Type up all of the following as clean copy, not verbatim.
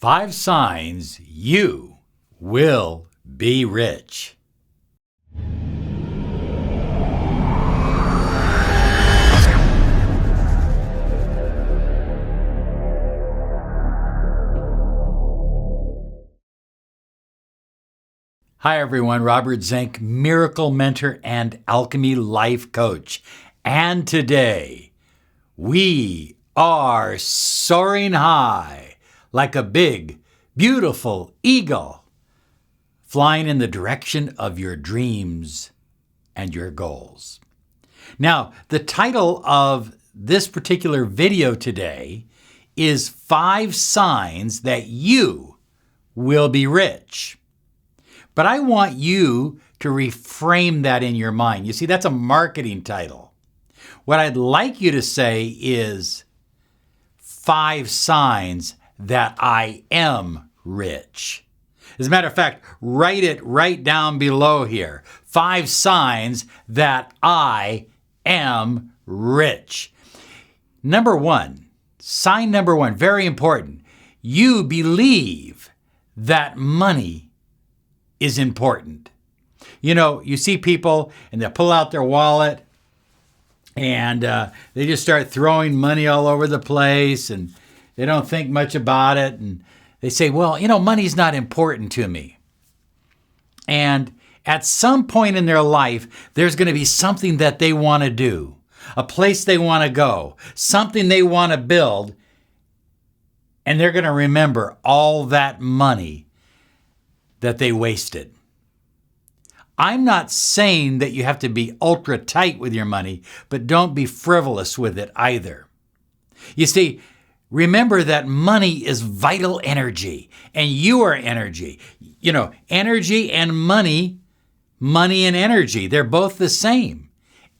5 signs you will be rich. Hi everyone, Robert Zink, miracle mentor and Alchemy life coach. And today, we are soaring high like a big, beautiful eagle, flying in the direction of your dreams and your goals. Now, the title of this particular video today is 5 signs that you will be rich. But I want you to reframe that in your mind. You see, that's a marketing title. What I'd like you to say is 5 signs that I am rich. As a matter of fact, write it right down below here. 5 signs that I am rich. Number 1, sign number 1, very important. You believe that money is important. You know, you see people and they'll pull out their wallet and they just start throwing money all over the place and they don't think much about it. And they say, well, you know, money's not important to me. And at some point in their life, there's going to be something that they want to do, a place they want to go, something they want to build. And they're going to remember all that money that they wasted. I'm not saying that you have to be ultra tight with your money, but don't be frivolous with it either. You see, remember that money is vital energy, and you are energy. You know, energy and money and energy, they're both the same.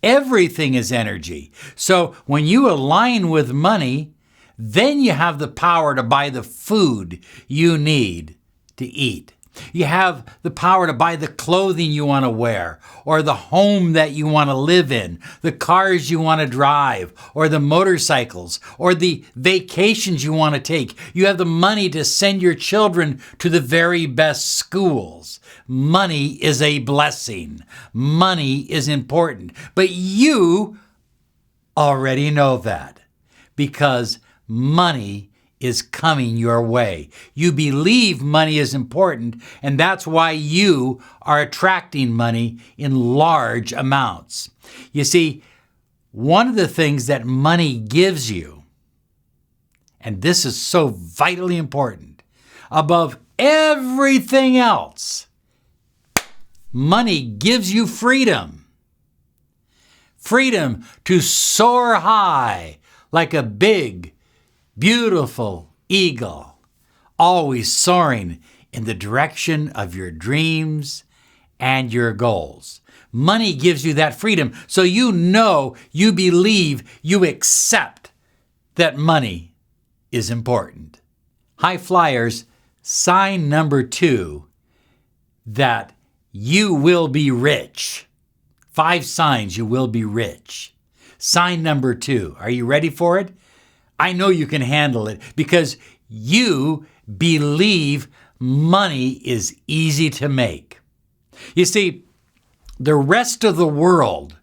Everything is energy. So when you align with money, then you have the power to buy the food you need to eat. You have the power to buy the clothing you want to wear, or the home that you want to live in, the cars you want to drive, or the motorcycles, or the vacations you want to take. You have the money to send your children to the very best schools. Money is a blessing. Money is important. But you already know that because money is coming your way. You believe money is important, and that's why you are attracting money in large amounts. You see, one of the things that money gives you, and this is so vitally important, above everything else, money gives you freedom. Freedom to soar high like a big, beautiful eagle, always soaring in the direction of your dreams and your goals. Money gives you that freedom, so you know, you believe, you accept that money is important. High flyers, sign number 2, that you will be rich. 5 signs you will be rich. Sign number 2, are you ready for it? I know you can handle it because you believe money is easy to make. You see, the rest of the world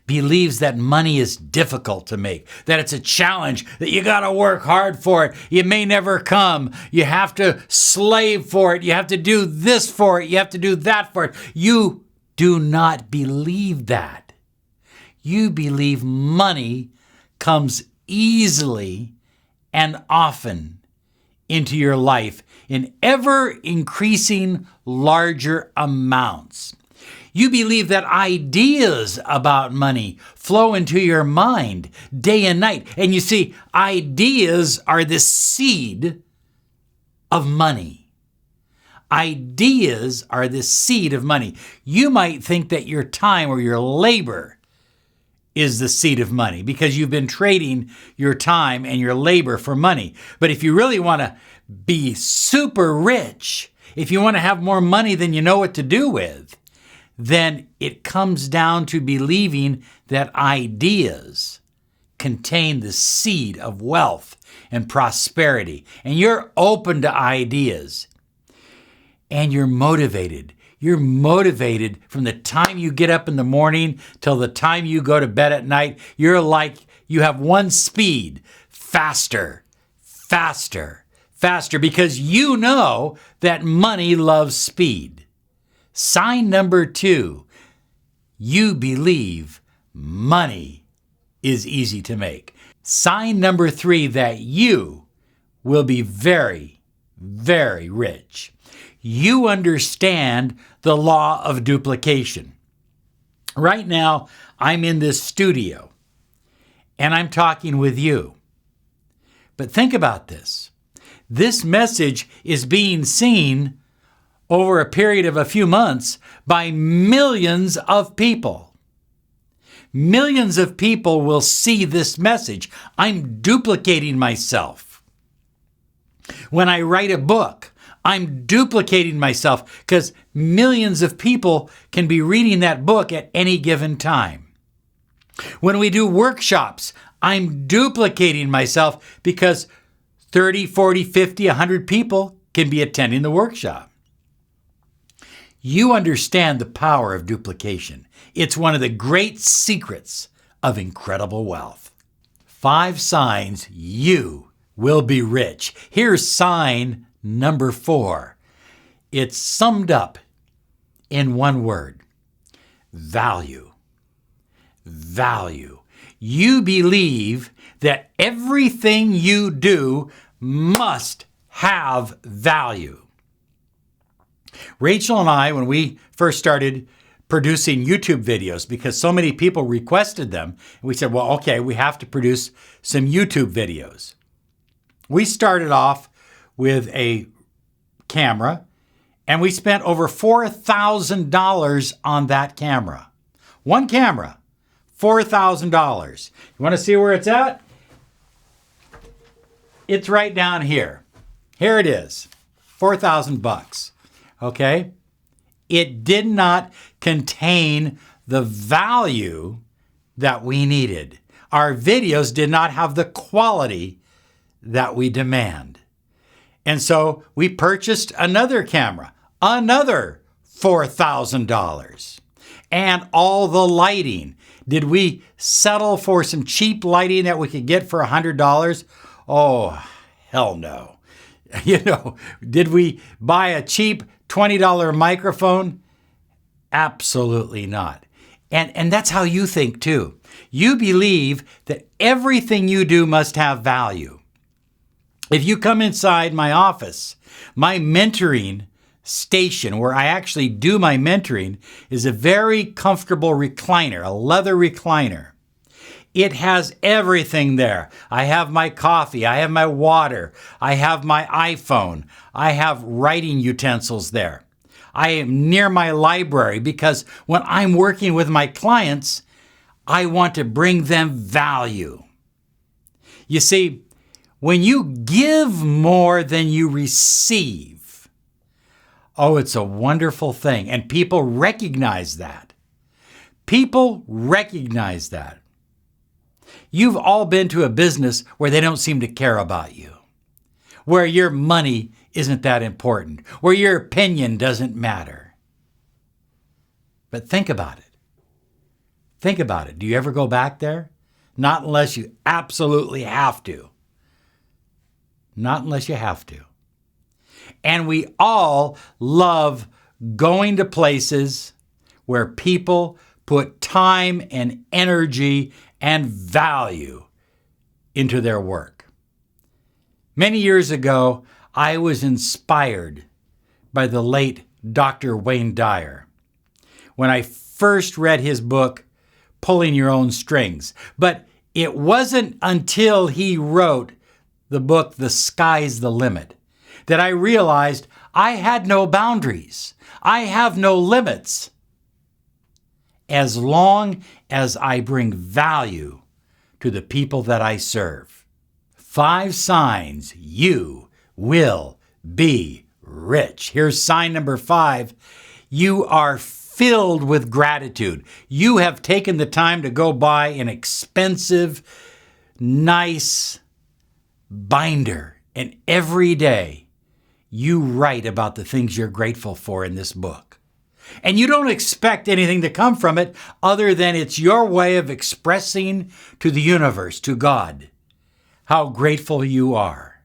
believes that money is difficult to make, that it's a challenge, that you got to work hard for it. It may never come. You have to slave for it. You have to do this for it. You have to do that for it. You do not believe that. You believe money comes easily and often into your life in ever increasing larger amounts. You believe that ideas about money flow into your mind day and night. And you see, ideas are the seed of money. Ideas are the seed of money. You might think that your time or your labor is the seed of money because you've been trading your time and your labor for money. But if you really want to be super rich, if you want to have more money than you know what to do with, then it comes down to believing that ideas contain the seed of wealth and prosperity, and you're open to ideas, and you're motivated. You're motivated from the time you get up in the morning till the time you go to bed at night. You're like, you have one speed: faster, faster, faster, because you know that money loves speed. Sign number 2, you believe money is easy to make. Sign number 3, that you will be very, very rich. You understand the law of duplication. Right now, I'm in this studio and I'm talking with you. But think about this. This message is being seen over a period of a few months by millions of people. Millions of people will see this message. I'm duplicating myself. When I write a book, I'm duplicating myself because millions of people can be reading that book at any given time. When we do workshops, I'm duplicating myself because 30, 40, 50, 100 people can be attending the workshop. You understand the power of duplication. It's one of the great secrets of incredible wealth. 5 signs you will be rich. Here's sign number 4. It's summed up in one word: value. Value. You believe that everything you do must have value. Rachel and I, when we first started producing YouTube videos, because so many people requested them, we said, well, okay, we have to produce some YouTube videos. We started off with a camera, and we spent over $4,000 on that camera. One camera, $4,000. You want to see where it's at? It's right down here. Here it is, $4,000. Okay? It did not contain the value that we needed. Our videos did not have the quality that we demand. And so we purchased another camera, another $4,000. And all the lighting. Did we settle for some cheap lighting that we could get for $100? Oh, hell no. Did we buy a cheap $20 microphone? Absolutely not. And that's how you think too. You believe that everything you do must have value. If you come inside my office, my mentoring station where I actually do my mentoring is a very comfortable recliner, a leather recliner. It has everything there. I have my coffee, I have my water, I have my iPhone, I have writing utensils there. I am near my library because when I'm working with my clients, I want to bring them value. You see, when you give more than you receive, oh, it's a wonderful thing. And people recognize that. People recognize that. You've all been to a business where they don't seem to care about you, where your money isn't that important, where your opinion doesn't matter. But think about it. Think about it. Do you ever go back there? Not unless you absolutely have to. Not unless you have to. And we all love going to places where people put time and energy and value into their work. Many years ago, I was inspired by the late Dr. Wayne Dyer when I first read his book, Pulling Your Own Strings. But it wasn't until he wrote the book, The Sky's the Limit, that I realized I had no boundaries. I have no limits. As long as I bring value to the people that I serve. 5 signs you will be rich. Here's sign number 5. You are filled with gratitude. You have taken the time to go buy an expensive, nice binder, and every day you write about the things you're grateful for in this book. And you don't expect anything to come from it other than it's your way of expressing to the universe, to God, how grateful you are.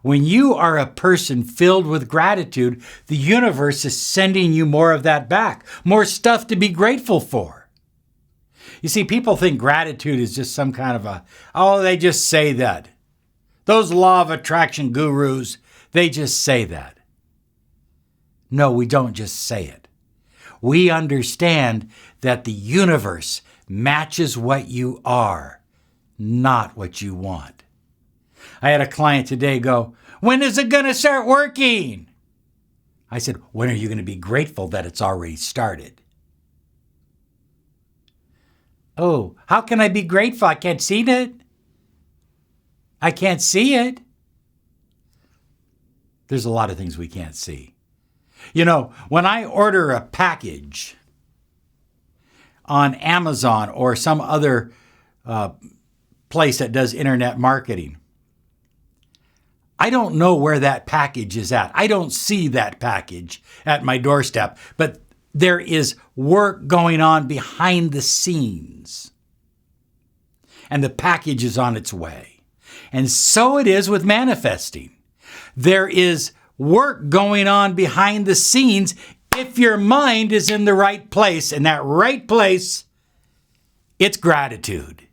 When you are a person filled with gratitude, the universe is sending you more of that back, more stuff to be grateful for. You see, people think gratitude is just some kind of they just say that. Those law of attraction gurus, they just say that. No, we don't just say it. We understand that the universe matches what you are, not what you want. I had a client today go, "When is it going to start working?" I said, "When are you going to be grateful that it's already started?" "Oh, how can I be grateful? I can't see it. I can't see it." There's a lot of things we can't see. You know, when I order a package on Amazon or some other place that does internet marketing, I don't know where that package is at. I don't see that package at my doorstep, but there is work going on behind the scenes. And the package is on its way. And so it is with manifesting. There is work going on behind the scenes if your mind is in the right place. And that right place, it's gratitude.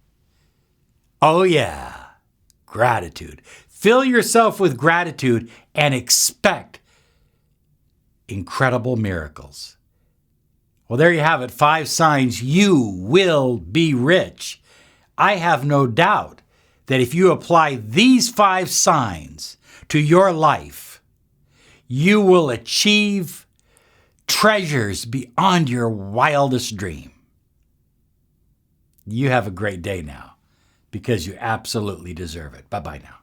Oh yeah, gratitude. Fill yourself with gratitude and expect incredible miracles. Well, there you have it. 5 signs you will be rich. I have no doubt that if you apply these 5 signs to your life, you will achieve treasures beyond your wildest dream. You have a great day now because you absolutely deserve it. Bye-bye now.